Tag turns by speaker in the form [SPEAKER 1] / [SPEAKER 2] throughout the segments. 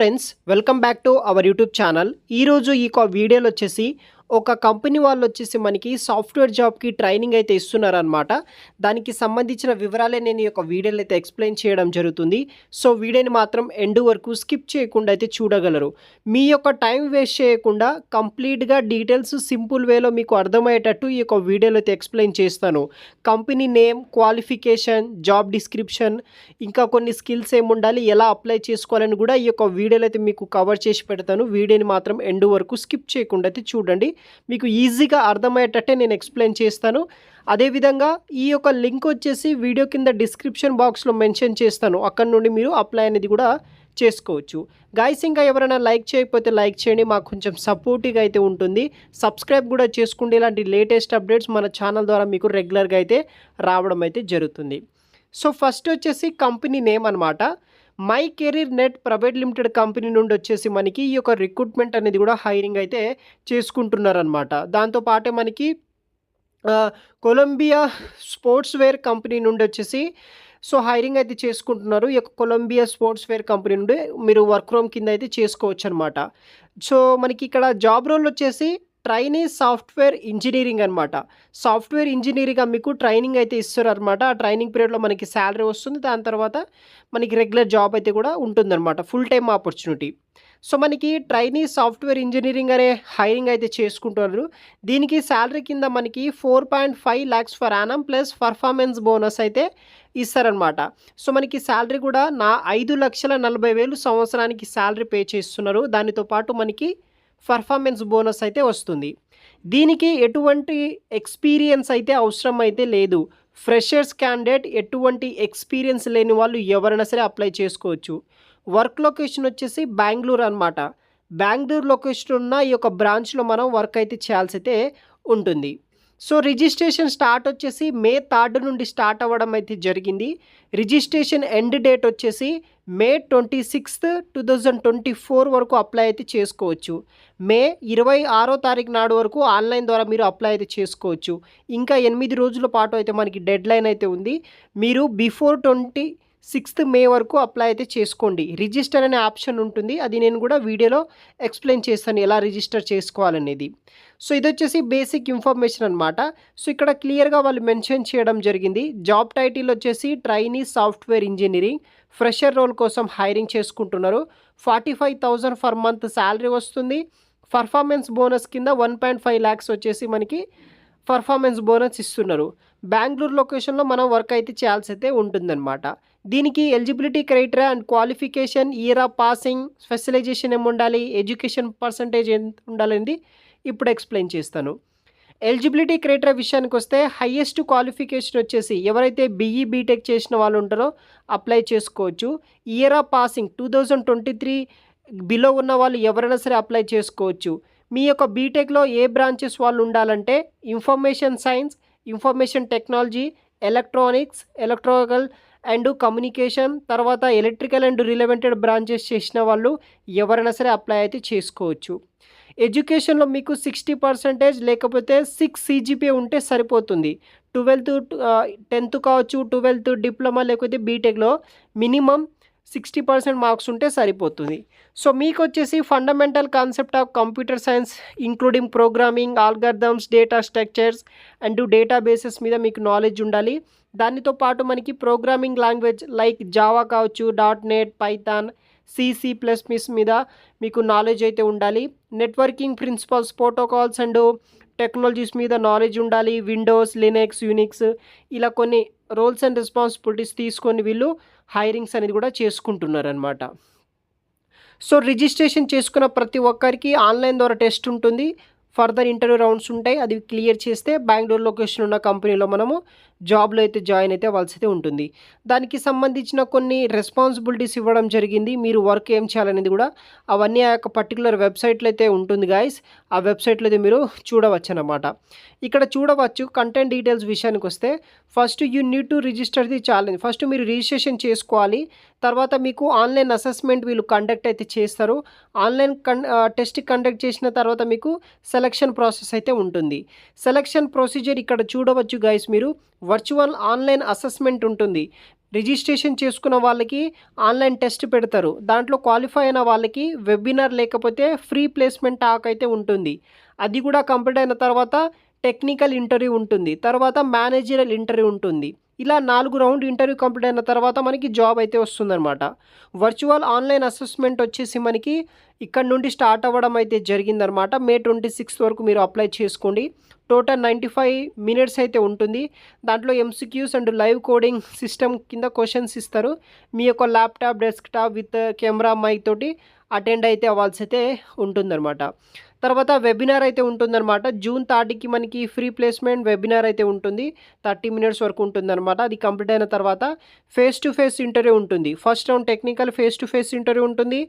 [SPEAKER 1] Friends, welcome back to our YouTube channel. ఈరోజు ఈ వీడియోలో వచ్చేసి ఒక కంపెనీ వాళ్ళు వచ్చేసి మనకి సాఫ్ట్వేర్ జాబ్కి ట్రైనింగ్ అయితే ఇస్తున్నారనమాట. దానికి సంబంధించిన వివరాలే నేను ఈ యొక్క వీడియోలో అయితే ఎక్స్ప్లెయిన్ చేయడం జరుగుతుంది. సో వీడియోని మాత్రం ఎండ్ వరకు స్కిప్ చేయకుండా అయితే చూడగలరు. మీ యొక్క టైం వేస్ట్ చేయకుండా కంప్లీట్గా డీటెయిల్స్ సింపుల్ వేలో మీకు అర్థమయ్యేటట్టు ఈ యొక్క వీడియోలో అయితే ఎక్స్ప్లెయిన్ చేస్తాను. Company name, qualification, job description, ఇంకా కొన్ని స్కిల్స్ ఏముండాలి, ఎలా అప్లై చేసుకోవాలని కూడా ఈ యొక్క వీడియోలో అయితే మీకు కవర్ చేసి పెడతాను. వీడియోని మాత్రం ఎండ్ వరకు స్కిప్ చేయకుండా అయితే చూడండి. మీకు ఈజీగా అర్థమయ్యేటట్టే నేను ఎక్స్ప్లెయిన్ చేస్తాను. అదేవిధంగా ఈ యొక్క లింక్ వచ్చేసి వీడియో కింద డిస్క్రిప్షన్ బాక్స్లో మెన్షన్ చేస్తాను. అక్కడ నుండి మీరు అప్లై అనేది కూడా చేసుకోవచ్చు. గైస్, ఇంకా ఎవరైనా లైక్ చేయకపోతే లైక్ చేయండి, మాకు కొంచెం సపోర్టివ్గా అయితే ఉంటుంది. సబ్స్క్రైబ్ కూడా చేసుకోండి. ఇలాంటి లేటెస్ట్ అప్డేట్స్ మన ఛానల్ ద్వారా మీకు రెగ్యులర్గా అయితే రావడం అయితే జరుగుతుంది. సో ఫస్ట్ వచ్చేసి కంపెనీ నేమ్ అనమాట. My career net private limited company నుండి వచ్చేసి మనకి ఈ యొక్క రిక్రూట్మెంట్ అనేది కూడా హైరింగ్ అయితే చేసుకుంటున్నారనమాట. దాంతోపాటే మనకి కొలంబియా స్పోర్ట్స్ వేర్ కంపెనీ నుండి వచ్చేసి సో హైరింగ్ అయితే చేసుకుంటున్నారు. ఈ యొక్క కొలంబియా స్పోర్ట్స్ వేర్ కంపెనీ నుండి మీరు వర్క్ ఫ్రమ్ కింద అయితే చేసుకోవచ్చు అనమాట. సో మనకి ఇక్కడ జాబ్ రోల్ వచ్చేసి ట్రైనీ సాఫ్ట్వేర్ ఇంజనీరింగ్ అనమాట. సాఫ్ట్వేర్ ఇంజనీరింగ్గా మీకు ట్రైనింగ్ అయితే ఇస్తారు అనమాట. ఆ ట్రైనింగ్ పీరియడ్లో మనకి శాలరీ వస్తుంది. దాని తర్వాత మనకి రెగ్యులర్ జాబ్ అయితే కూడా ఉంటుందన్నమాట, ఫుల్ టైమ్ ఆపర్చునిటీ. సో మనకి ట్రైనీ సాఫ్ట్వేర్ ఇంజనీరింగ్ అనే హైరింగ్ అయితే చేసుకుంటున్నారు. దీనికి శాలరీ కింద మనకి 4.5 lakhs for Yanam plus performance bonus అయితే ఇస్తారనమాట. సో మనకి శాలరీ కూడా 5,40,000 సంవత్సరానికి శాలరీ పే చేస్తున్నారు. దానితో పాటు మనకి పర్ఫార్మెన్స్ బోనస్ అయితే వస్తుంది. దీనికి ఎటువంటి ఎక్స్పీరియన్స్ అయితే అవసరం అయితే లేదు. ఫ్రెషర్స్ క్యాండిడేట్, ఎటువంటి ఎక్స్పీరియన్స్ లేని వాళ్ళు ఎవరైనా సరే అప్లై చేసుకోవచ్చు. వర్క్ లొకేషన్ వచ్చేసి బెంగళూరు అనమాట. బెంగళూరు లొకేషన్ ఉన్న ఈ యొక్క బ్రాంచ్లో మనం వర్క్ అయితే చేయాల్సి అయితే ఉంటుంది. సో రిజిస్ట్రేషన్ స్టార్ట్ వచ్చేసి May 3 నుండి స్టార్ట్ అవ్వడం అయితే జరిగింది. రిజిస్ట్రేషన్ ఎండ్ డేట్ వచ్చేసి May 26, 2024 వరకు అప్లై అయితే చేసుకోవచ్చు. May 26 నాడు వరకు ఆన్లైన్ ద్వారా మీరు అప్లై అయితే చేసుకోవచ్చు. ఇంకా 8 రోజుల పాటు అయితే మనకి డెడ్ లైన్ అయితే ఉంది. మీరు బిఫోర్ 26 May వరకు అప్లై అయితే చేసుకోండి. రిజిస్టర్ అనే ఆప్షన్ ఉంటుంది, అది నేను కూడా వీడియోలో ఎక్స్ప్లెయిన్ చేస్తాను ఎలా రిజిస్టర్ చేసుకోవాలనేది. సో ఇది వచ్చేసి బేసిక్ ఇన్ఫర్మేషన్ అనమాట. సో ఇక్కడ క్లియర్గా వాళ్ళు మెన్షన్ చేయడం జరిగింది. జాబ్ టైటిల్ వచ్చేసి trainee software engineering fresher role కోసం హైరింగ్ చేసుకుంటున్నారు. 45,000 ఫర్ మంత్ శాలరీ వస్తుంది. పర్ఫార్మెన్స్ బోనస్ కింద 1.5 lakhs వచ్చేసి మనకి పర్ఫార్మెన్స్ బోనస్ ఇస్తున్నారు. బెంగళూరు లొకేషన్లో మనం వర్క్ అయితే చేయాల్సి అయితే ఉంటుందన్నమాట. దీనికి eligibility criteria and qualification, year of passing, specialisation ఏమి ఉండాలి, ఎడ్యుకేషన్ పర్సంటేజ్ ఎంత ఉండాలండి ఇప్పుడు ఎక్స్ప్లెయిన్ చేస్తాను. ఎలిజిబిలిటీ క్రైటీరియా విషయానికి వస్తే హైయెస్ట్ క్వాలిఫికేషన్ వచ్చేసి ఎవరైతే BE బీటెక్ చేసిన వాళ్ళు ఉంటారో అప్లై చేసుకోవచ్చు. ఇయర్ ఆఫ్ పాసింగ్ 2023 బిలో ఉన్న వాళ్ళు ఎవరైనా సరే అప్లై చేసుకోవచ్చు. మీ యొక్క బీటెక్లో ఏ బ్రాంచెస్ వాళ్ళు ఉండాలంటే information science, information technology, electronics, electrical and communication, తర్వాత ఎలక్ట్రికల్ అండ్ రిలవెంటెడ్ బ్రాంచెస్ చేసిన వాళ్ళు ఎవరైనా సరే అప్లై అయితే చేసుకోవచ్చు. ఎడ్యుకేషన్లో మీకు 60% లేకపోతే 6 CGPA ఉంటే సరిపోతుంది. 12th 10th కావచ్చు, 12th డిప్లొమా లేకపోతే బీటెక్లో మినిమం 60% మార్క్స్ ఉంటే సరిపోతుంది. సో మీకు వచ్చేసి fundamental concept of computer science including programming, algorithms, data structures and databases మీద మీకు నాలెడ్జ్ ఉండాలి. దానితో పాటు మనకి ప్రోగ్రామింగ్ లాంగ్వేజ్ లైక్ జావా కావచ్చు, .NET, పైథాన్, C++ మీద మీకు నాలెడ్జ్ అయితే ఉండాలి. Networking principles, protocols and technologies మీద నాలెడ్జ్ ఉండాలి. విండోస్, లినక్స్, యూనిక్స్ ఇలా కొన్ని రోల్స్ అండ్ రెస్పాన్సిబిలిటీస్ తీసుకొని వీళ్ళు హైరింగ్స్ అనేది కూడా చేసుకుంటున్నారనమాట. సో రిజిస్ట్రేషన్ చేసుకున్న ప్రతి ఒక్కరికి ఆన్లైన్ ద్వారా టెస్ట్ ఉంటుంది. ఫర్దర్ ఇంటర్వ్యూ రౌండ్స్ ఉంటాయి. అది క్లియర్ చేస్తే బెంగళూరు లొకేషన్ ఉన్న కంపెనీలో మనము జాబ్లో అయితే జాయిన్ అయితే అవ్వాల్సి అయితే ఉంటుంది. దానికి సంబంధించిన కొన్ని రెస్పాన్సిబిలిటీస్ ఇవ్వడం జరిగింది. మీరు వర్క్ ఏం చేయాలనేది కూడా అవన్నీ ఆ యొక్క పర్టికులర్ వెబ్సైట్లో అయితే ఉంటుంది గాయస్. ఆ వెబ్సైట్లో అయితే మీరు చూడవచ్చు అన్నమాట. ఇక్కడ చూడవచ్చు కంటెంట్ డీటెయిల్స్ విషయానికి వస్తే first you need to register the challenge. First మీరు రిజిస్ట్రేషన్ చేసుకోవాలి. తర్వాత మీకు ఆన్లైన్ అసెస్మెంట్ వీళ్ళు కండక్ట్ అయితే చేస్తారు. ఆన్లైన్ టెస్ట్ కండక్ట్ చేసిన తర్వాత మీకు సెలక్షన్ ప్రాసెస్ అయితే ఉంటుంది. సెలక్షన్ ప్రొసీజర్ ఇక్కడ చూడవచ్చు గైస్, మీరు వర్చువల్ ఆన్లైన్ అసెస్మెంట్ ఉంటుంది. రిజిస్ట్రేషన్ చేసుకున్న వాళ్ళకి ఆన్లైన్ టెస్ట్ పెడతారు. దాంట్లో క్వాలిఫై అయిన వాళ్ళకి వెబినార్ లేకపోతే ఫ్రీ ప్లేస్మెంట్ టాక్ అయితే ఉంటుంది. అది కూడా కంప్లీట్ అయిన తర్వాత టెక్నికల్ ఇంటర్వ్యూ ఉంటుంది. తర్వాత మేనేజరల్ ఇంటర్వ్యూ ఉంటుంది. ఇలా 4 రౌండ్ ఇంటర్వ్యూ కంప్లీట్ అయిన తర్వాత మనకి జాబ్ అయితే వస్తుందనమాట. వర్చువల్ ఆన్లైన్ అసెస్మెంట్ వచ్చేసి మనకి ఇక్కడ నుండి స్టార్ట్ అవ్వడం అయితే జరిగిందనమాట. మే 26 వరకు మీరు అప్లై చేసుకోండి. టోటల్ 95 మినిట్స్ అయితే ఉంటుంది. దాంట్లో MCQs and live coding system కింద క్వశ్చన్స్ ఇస్తారు. మీ యొక్క laptop, desktop with camera mic తోటి అటెండ్ అయితే అవ్వాల్సి అయితే ఉంటుందన్నమాట. తర్వాత వెబినార్ అయితే ఉంటుందన్నమాట. జూన్ 30కి మనకి ఫ్రీ ప్లేస్మెంట్ వెబినార్ అయితే ఉంటుంది. 30 మినిట్స్ వరకు ఉంటుందన్నమాట. అది కంప్లీట్ అయిన తర్వాత ఫేస్ టు ఫేస్ ఇంటర్వ్యూ ఉంటుంది. First round technical face to face interview ఉంటుంది.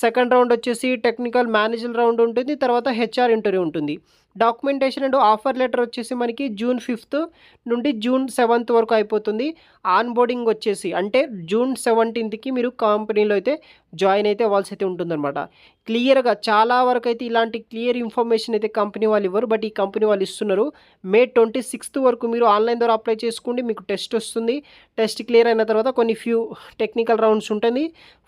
[SPEAKER 1] సెకండ్ రౌండ్ వచ్చేసి టెక్నికల్ మేనేజర్ రౌండ్ ఉంటుంది. తర్వాత హెచ్ఆర్ ఇంటర్వ్యూ ఉంటుంది. డాక్యుమెంటేషన్ అండ్ ఆఫర్ లెటర్ వచ్చేసి మనకి జూన్ 5 నుండి జూన్ 7 వరకు అయిపోతుంది. ఆన్ బోర్డింగ్ వచ్చేసి అంటే జూన్ 17కి మీరు కంపెనీలో అయితే జాయిన్ అయితే అవ్వాల్సి అయితే ఉంటుందన్నమాట. క్లియర్గా చాలా వరకు అయితే ఇలాంటి క్లియర్ ఇన్ఫర్మేషన్ అయితే కంపెనీ వాళ్ళు ఇవ్వరు. బట్ ఈ కంపెనీ వాళ్ళు ఇస్తున్నారు. మే 26 వరకు మీరు ఆన్లైన్ ద్వారా అప్లై చేసుకోండి. మీకు టెస్ట్ వస్తుంది. టెస్ట్ క్లియర్ అయిన తర్వాత కొన్ని ఫ్యూ టెక్నికల్ రౌండ్స్ ఉంటుంది.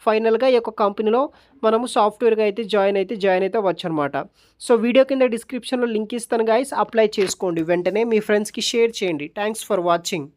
[SPEAKER 1] ఫైనల్గా ఈ యొక్క కంపెనీలో మనము సాఫ్ట్వేర్గా అయితే జాయిన్ అయితే అవ్వచ్చు అనమాట. సో వీడియో కింద డిస్క్రిప్షన్లో లింక్ ఇస్తాను గైస్. అప్లై చేసుకోండి. వెంటనే మీ ఫ్రెండ్స్కి షేర్ చేయండి. Thanks for watching.